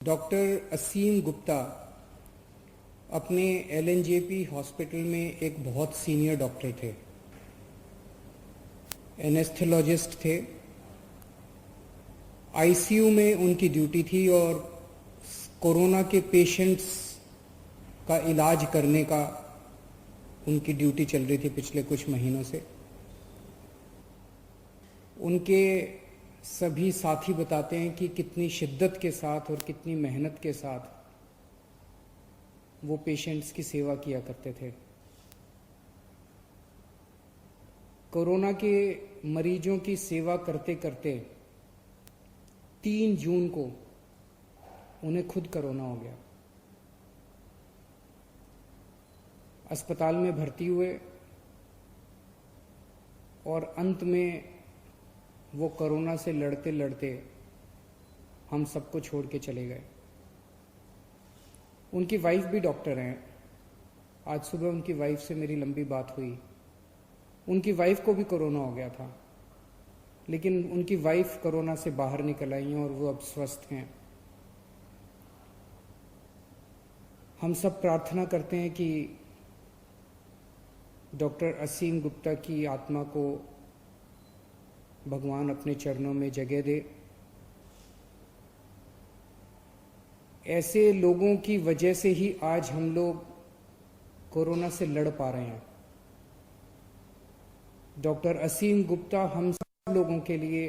Doctor असीम गुप्ता अपने LNJP hospital में एक बहुत सीनियर डॉक्टर थे, एनेस्थेलॉजिस्ट थे। आईसीयू में उनकी ड्यूटी थी और कोरोना के पेशेंट्स का इलाज करने का उनकी ड्यूटी चल रही थी पिछले कुछ महीनों से। उनके सभी साथी बताते हैं कि कितनी शिद्दत के साथ और कितनी मेहनत के साथ वो पेशेंट्स की सेवा किया करते थे। कोरोना के मरीजों की सेवा करते करते 3 जून को उन्हें खुद कोरोना हो गया। अस्पताल में भर्ती हुए और अंत में वो कोरोना से लड़ते लड़ते हम सबको छोड़ के चले गए। उनकी वाइफ भी डॉक्टर हैं। आज सुबह उनकी वाइफ से मेरी लंबी बात हुई। उनकी वाइफ को भी कोरोना हो गया था, लेकिन उनकी वाइफ कोरोना से बाहर निकल आई हैं और वो अब स्वस्थ हैं। हम सब प्रार्थना करते हैं कि डॉक्टर असीम गुप्ता की आत्मा को भगवान अपने चरणों में जगह दे। ऐसे लोगों की वजह से ही आज हम लोग कोरोना से लड़ पा रहे हैं। डॉक्टर असीम गुप्ता हम सब लोगों के लिए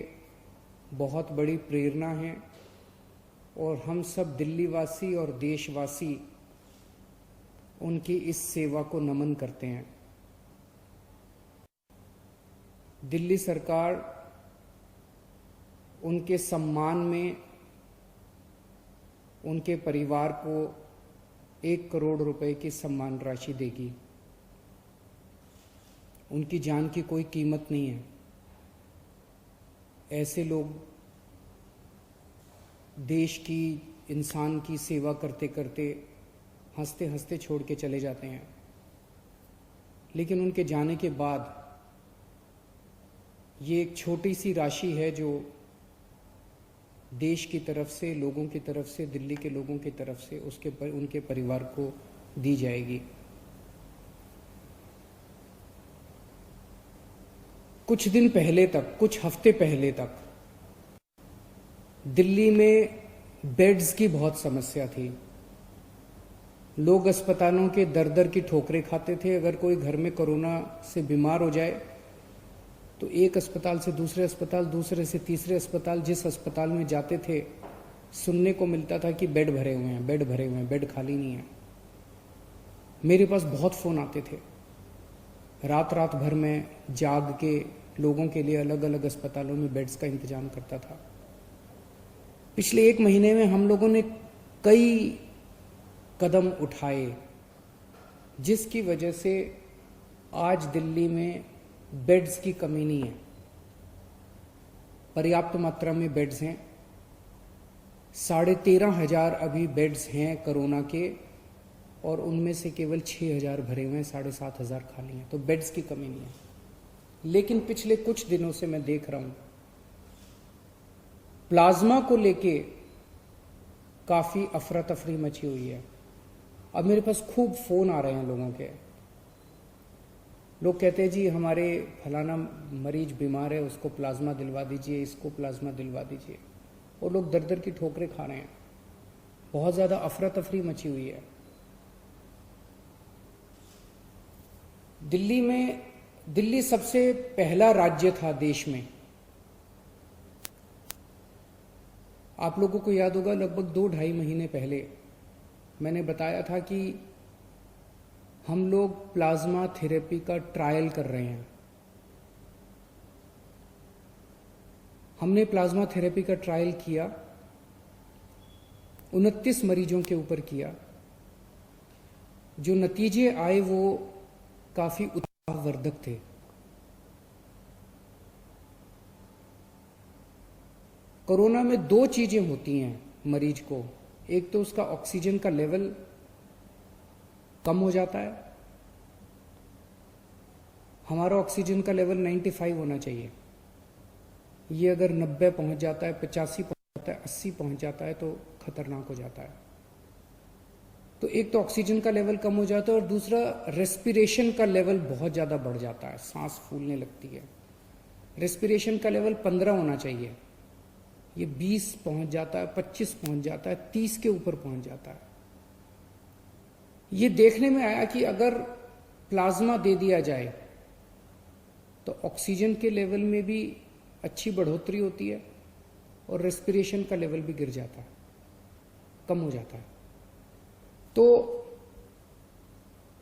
बहुत बड़ी प्रेरणा हैं और हम सब दिल्ली वासी और देशवासी उनकी इस सेवा को नमन करते हैं। दिल्ली सरकार उनके सम्मान में उनके परिवार को 1 करोड़ रुपए की सम्मान राशि देगी। उनकी जान की कोई कीमत नहीं है। ऐसे लोग देश की, इंसान की सेवा करते करते हंसते हंसते छोड़ के चले जाते हैं, लेकिन उनके जाने के बाद ये एक छोटी सी राशि है जो देश की तरफ से, लोगों की तरफ से, दिल्ली के लोगों की तरफ से उनके परिवार को दी जाएगी। कुछ दिन पहले तक, कुछ हफ्ते पहले तक दिल्ली में बेड्स की बहुत समस्या थी। लोग अस्पतालों के दर दर की ठोकरें खाते थे। अगर कोई घर में कोरोना से बीमार हो जाए तो एक अस्पताल से दूसरे अस्पताल, दूसरे से तीसरे अस्पताल, जिस अस्पताल में जाते थे सुनने को मिलता था कि बेड भरे हुए हैं, बेड भरे हुए हैं, बेड खाली नहीं है। मेरे पास बहुत फ़ोन आते थे। रात रात भर में जाग के लोगों के लिए अलग अलग अस्पतालों में बेड्स का इंतजाम करता था। पिछले 1 महीने में हम लोगों ने कई कदम उठाए, जिसकी वजह से आज दिल्ली में बेड्स की कमी नहीं है। पर्याप्त मात्रा में बेड्स हैं। 13,500 अभी बेड्स हैं कोरोना के, और उनमें से केवल 6,000 भरे हुए हैं, 7,500 खाली हैं। तो बेड्स की कमी नहीं है। लेकिन पिछले कुछ दिनों से मैं देख रहा हूं प्लाज्मा को लेके काफी अफरा तफरी मची हुई है। अब मेरे पास खूब फोन आ रहे हैं लोगों के। लोग कहते हैं जी हमारे फलाना मरीज बीमार है, उसको प्लाज्मा दिलवा दीजिए, इसको प्लाज्मा दिलवा दीजिए, और लोग दर दर की ठोकरें खा रहे हैं। बहुत ज़्यादा अफरा तफरी मची हुई है दिल्ली में। दिल्ली सबसे पहला राज्य था देश में। आप लोगों को याद होगा लगभग 2-2.5 महीने पहले मैंने बताया था कि हम लोग प्लाज्मा थेरेपी का ट्रायल कर रहे हैं। हमने प्लाज्मा थेरेपी का ट्रायल किया, 29 मरीजों के ऊपर किया। जो नतीजे आए वो काफी उत्साहवर्धक थे। कोरोना में 2 चीजें होती हैं मरीज को। एक तो उसका ऑक्सीजन का लेवल कम हो जाता है। हमारा ऑक्सीजन का लेवल 95 होना चाहिए। ये अगर 90 पहुंच जाता है, 85 पहुंच जाता है, 80 पहुंच जाता है तो खतरनाक हो जाता है। तो एक तो ऑक्सीजन का लेवल कम हो जाता है और दूसरा रेस्पिरेशन का लेवल बहुत ज़्यादा बढ़ जाता है, सांस फूलने लगती है। रेस्पिरेशन का लेवल 15 होना चाहिए, ये 20 पहुंच जाता है, 25 पहुंच जाता है, 30 के ऊपर पहुंच जाता है। ये देखने में आया कि अगर प्लाज्मा दे दिया जाए तो ऑक्सीजन के लेवल में भी अच्छी बढ़ोतरी होती है और रेस्पिरेशन का लेवल भी गिर जाता है, कम हो जाता है। तो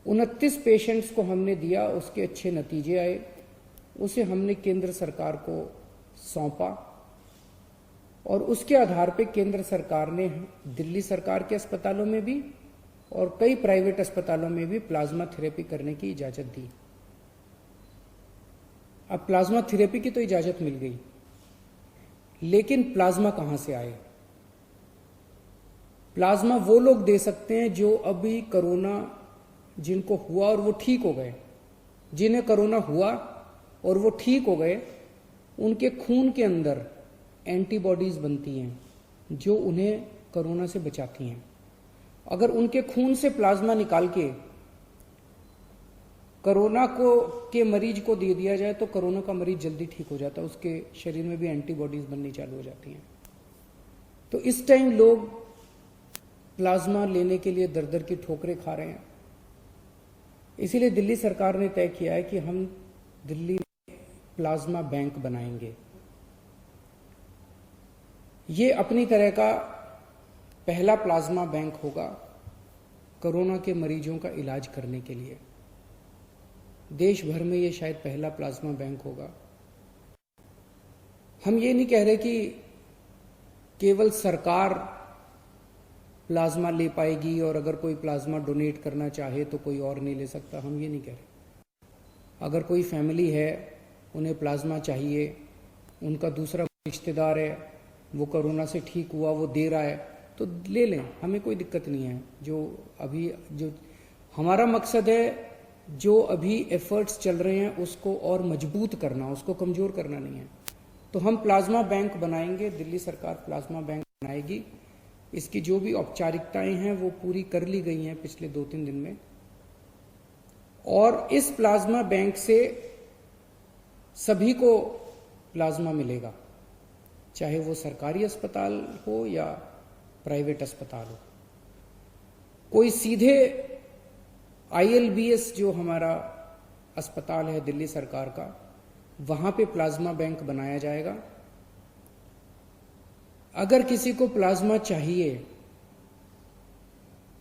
29 पेशेंट्स को हमने दिया, उसके अच्छे नतीजे आए, उसे हमने केंद्र सरकार को सौंपा और उसके आधार पर केंद्र सरकार ने दिल्ली सरकार के अस्पतालों में भी और कई प्राइवेट अस्पतालों में भी प्लाज्मा थेरेपी करने की इजाजत दी। अब प्लाज्मा थेरेपी की तो इजाजत मिल गई, लेकिन प्लाज्मा कहां से आए? प्लाज्मा वो लोग दे सकते हैं जो अभी कोरोना जिनको हुआ और वो ठीक हो गए। जिन्हें कोरोना हुआ और वो ठीक हो गए, उनके खून के अंदर एंटीबॉडीज बनती हैं जो उन्हें कोरोना से बचाती हैं। अगर उनके खून से प्लाज्मा निकाल के कोरोना के मरीज को दे दिया जाए तो कोरोना का मरीज जल्दी ठीक हो जाता है, उसके शरीर में भी एंटीबॉडीज बननी चालू हो जाती हैं। तो इस टाइम लोग प्लाज्मा लेने के लिए दर दर की ठोकरें खा रहे हैं। इसीलिए दिल्ली सरकार ने तय किया है कि हम दिल्ली में प्लाज्मा बैंक बनाएंगे। ये अपनी तरह का पहला प्लाज्मा बैंक होगा कोरोना के मरीजों का इलाज करने के लिए। देश भर में ये शायद पहला प्लाज्मा बैंक होगा। हम ये नहीं कह रहे कि केवल सरकार प्लाज्मा ले पाएगी और अगर कोई प्लाज्मा डोनेट करना चाहे तो कोई और नहीं ले सकता, हम ये नहीं कह रहे। अगर कोई फैमिली है, उन्हें प्लाज्मा चाहिए, उनका दूसरा रिश्तेदार है, वो कोरोना से ठीक हुआ, वो दे रहा है, तो ले लें, हमें कोई दिक्कत नहीं है। जो हमारा मकसद है, जो अभी एफर्ट्स चल रहे हैं उसको और मजबूत करना, उसको कमजोर करना नहीं है। तो हम प्लाज्मा बैंक बनाएंगे, दिल्ली सरकार प्लाज्मा बैंक बनाएगी। इसकी जो भी औपचारिकताएं हैं वो पूरी कर ली गई हैं पिछले 2-3 दिन में। और इस प्लाज्मा बैंक से सभी को प्लाज्मा मिलेगा, चाहे वो सरकारी अस्पताल हो या प्राइवेट अस्पताल हो। कोई सीधे ILBS जो हमारा अस्पताल है दिल्ली सरकार का, वहां पे प्लाज्मा बैंक बनाया जाएगा। अगर किसी को प्लाज्मा चाहिए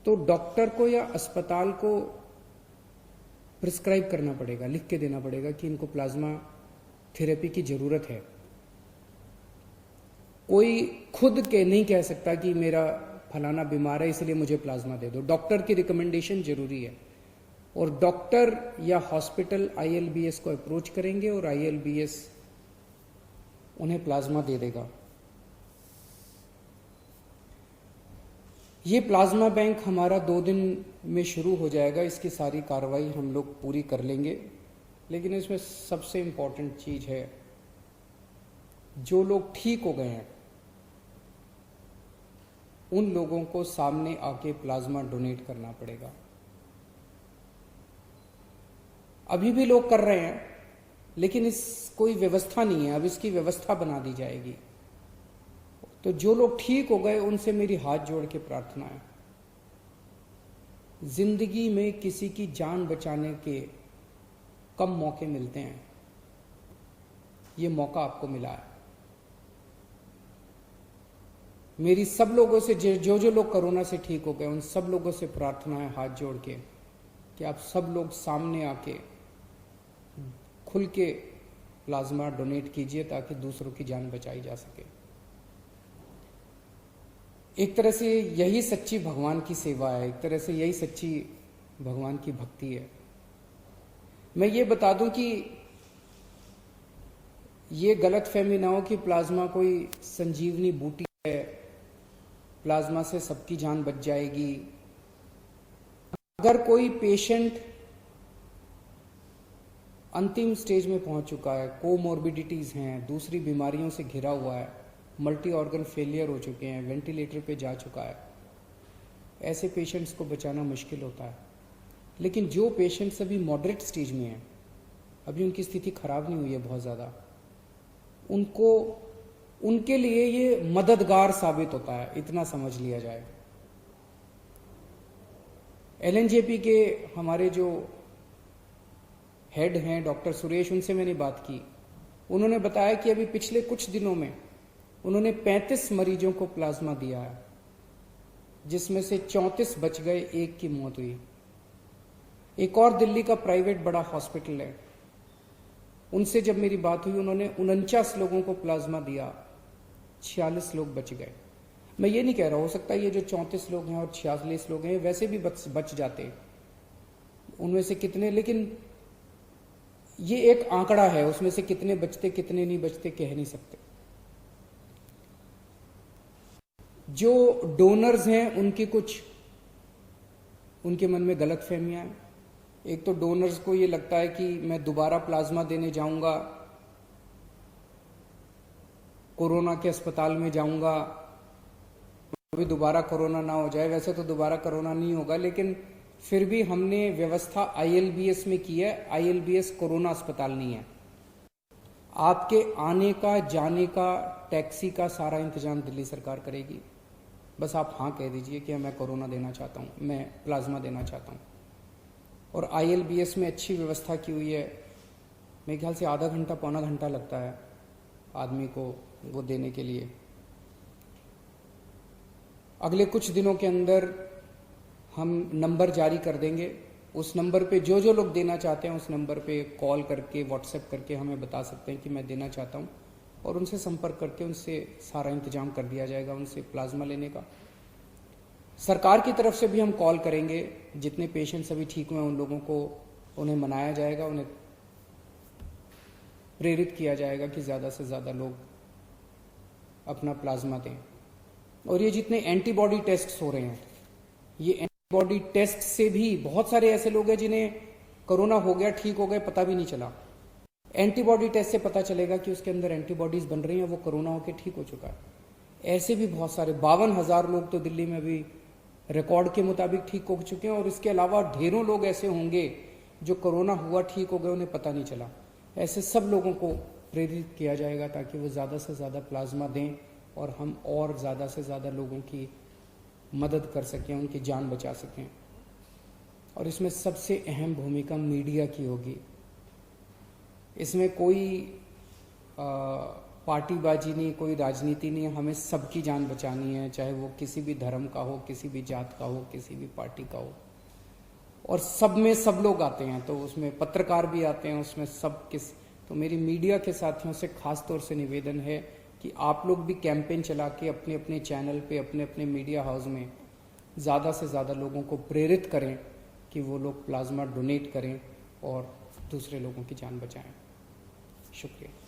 तो डॉक्टर को या अस्पताल को प्रिस्क्राइब करना पड़ेगा, लिख के देना पड़ेगा कि इनको प्लाज्मा थेरेपी की जरूरत है। कोई खुद के नहीं कह सकता कि मेरा फलाना बीमार है इसलिए मुझे प्लाज्मा दे दो। डॉक्टर की रिकमेंडेशन जरूरी है और डॉक्टर या हॉस्पिटल ILBS को अप्रोच करेंगे और ILBS उन्हें प्लाज्मा दे देगा। ये प्लाज्मा बैंक हमारा 2 दिन में शुरू हो जाएगा। इसकी सारी कार्रवाई हम लोग पूरी कर लेंगे, लेकिन इसमें सबसे इंपॉर्टेंट चीज है, जो लोग ठीक हो गए हैं उन लोगों को सामने आके प्लाज्मा डोनेट करना पड़ेगा। अभी भी लोग कर रहे हैं, लेकिन इस कोई व्यवस्था नहीं है, अब इसकी व्यवस्था बना दी जाएगी। तो जो लोग ठीक हो गए उनसे मेरी हाथ जोड़ के प्रार्थना है, जिंदगी में किसी की जान बचाने के कम मौके मिलते हैं, ये मौका आपको मिला है। मेरी सब लोगों से जो लोग कोरोना से ठीक हो गए उन सब लोगों से प्रार्थना है हाथ जोड़ के कि आप सब लोग सामने आके खुल के प्लाज्मा डोनेट कीजिए ताकि दूसरों की जान बचाई जा सके। एक तरह से यही सच्ची भगवान की सेवा है, एक तरह से यही सच्ची भगवान की भक्ति है। मैं ये बता दूं कि ये गलतफहमी ना हो कि प्लाज्मा कोई संजीवनी बूटी है, प्लाज्मा से सबकी जान बच जाएगी। अगर कोई पेशेंट अंतिम स्टेज में पहुंच चुका है, कोमोर्बिडिटीज हैं, दूसरी बीमारियों से घिरा हुआ है, मल्टी ऑर्गन फेलियर हो चुके हैं, वेंटिलेटर पे जा चुका है, ऐसे पेशेंट्स को बचाना मुश्किल होता है। लेकिन जो पेशेंट्स अभी मॉडरेट स्टेज में हैं, अभी उनकी स्थिति खराब नहीं हुई है बहुत ज़्यादा, उनके लिए ये मददगार साबित होता है, इतना समझ लिया जाए। एलएनजेपी के हमारे जो हेड हैं डॉक्टर सुरेश, उनसे मैंने बात की। उन्होंने बताया कि अभी पिछले कुछ दिनों में उन्होंने 35 मरीजों को प्लाज्मा दिया है, जिसमें से 34 बच गए, एक की मौत हुई। एक और दिल्ली का प्राइवेट बड़ा हॉस्पिटल है, उनसे जब मेरी बात हुई, उन्होंने 49 लोगों को प्लाज्मा दिया, 46 लोग बच गए। मैं ये नहीं कह रहा, हो सकता है ये जो 34 लोग हैं और 46 लोग हैं वैसे भी बच जाते, उनमें से कितने, लेकिन ये एक आंकड़ा है, उसमें से कितने बचते कितने नहीं बचते कह नहीं सकते। जो डोनर्स हैं उनके मन में गलत फहमियां हैं। एक तो डोनर्स को ये लगता है कि मैं दोबारा प्लाज्मा देने जाऊंगा, कोरोना के अस्पताल में जाऊंगा, अभी दोबारा कोरोना ना हो जाए। वैसे तो दोबारा कोरोना नहीं होगा, लेकिन फिर भी हमने व्यवस्था आईएलबीएस में की है। आईएलबीएस कोरोना अस्पताल नहीं है। आपके आने का, जाने का, टैक्सी का सारा इंतजाम दिल्ली सरकार करेगी। बस आप हाँ कह दीजिए कि मैं कोरोना देना चाहता हूँ, मैं प्लाज्मा देना चाहता हूँ। और आईएलबीएस में अच्छी व्यवस्था की हुई है। मेरे ख्याल से आधा घंटा पौना घंटा लगता है आदमी को वो देने के लिए। अगले कुछ दिनों के अंदर हम नंबर जारी कर देंगे। उस नंबर पे जो जो लोग देना चाहते हैं उस नंबर पे कॉल करके, व्हाट्सएप करके हमें बता सकते हैं कि मैं देना चाहता हूँ, और उनसे संपर्क करके उनसे सारा इंतजाम कर दिया जाएगा उनसे प्लाज्मा लेने का। सरकार की तरफ से भी हम कॉल करेंगे, जितने पेशेंट्स अभी ठीक हुए उन लोगों को, उन्हें मनाया जाएगा, उन्हें प्रेरित किया जाएगा कि ज़्यादा से ज़्यादा लोग अपना प्लाज्मा दें। और ये जितने एंटीबॉडी टेस्ट हो रहे हैं, ये एंटीबॉडी टेस्ट से भी बहुत सारे ऐसे लोग हैं जिन्हें कोरोना हो गया, ठीक हो गए, पता भी नहीं चला। एंटीबॉडी टेस्ट से पता चलेगा कि उसके अंदर एंटीबॉडीज बन रही हैं, वो कोरोना होकर ठीक हो चुका है। ऐसे भी बहुत सारे 52,000 लोग तो दिल्ली में अभी रिकॉर्ड के मुताबिक ठीक हो चुके हैं, और इसके अलावा ढेरों लोग ऐसे होंगे जो कोरोना हुआ, ठीक हो गए, उन्हें पता नहीं चला। ऐसे सब लोगों को प्रेरित किया जाएगा ताकि वो ज़्यादा से ज़्यादा प्लाज्मा दें और हम और ज़्यादा से ज़्यादा लोगों की मदद कर सकें, उनकी जान बचा सकें। और इसमें सबसे अहम भूमिका मीडिया की होगी। इसमें कोई पार्टीबाजी नहीं, कोई राजनीति नहीं है। हमें सबकी जान बचानी है, चाहे वो किसी भी धर्म का हो, किसी भी जात का हो, किसी भी पार्टी का हो। और सब में सब लोग आते हैं, तो उसमें पत्रकार भी आते हैं, उसमें सब तो मेरी मीडिया के साथियों से खास तौर से निवेदन है कि आप लोग भी कैंपेन चला के अपने अपने चैनल पे, अपने अपने मीडिया हाउस में ज़्यादा से ज़्यादा लोगों को प्रेरित करें कि वो लोग प्लाज्मा डोनेट करें और दूसरे लोगों की जान बचाएं। शुक्रिया।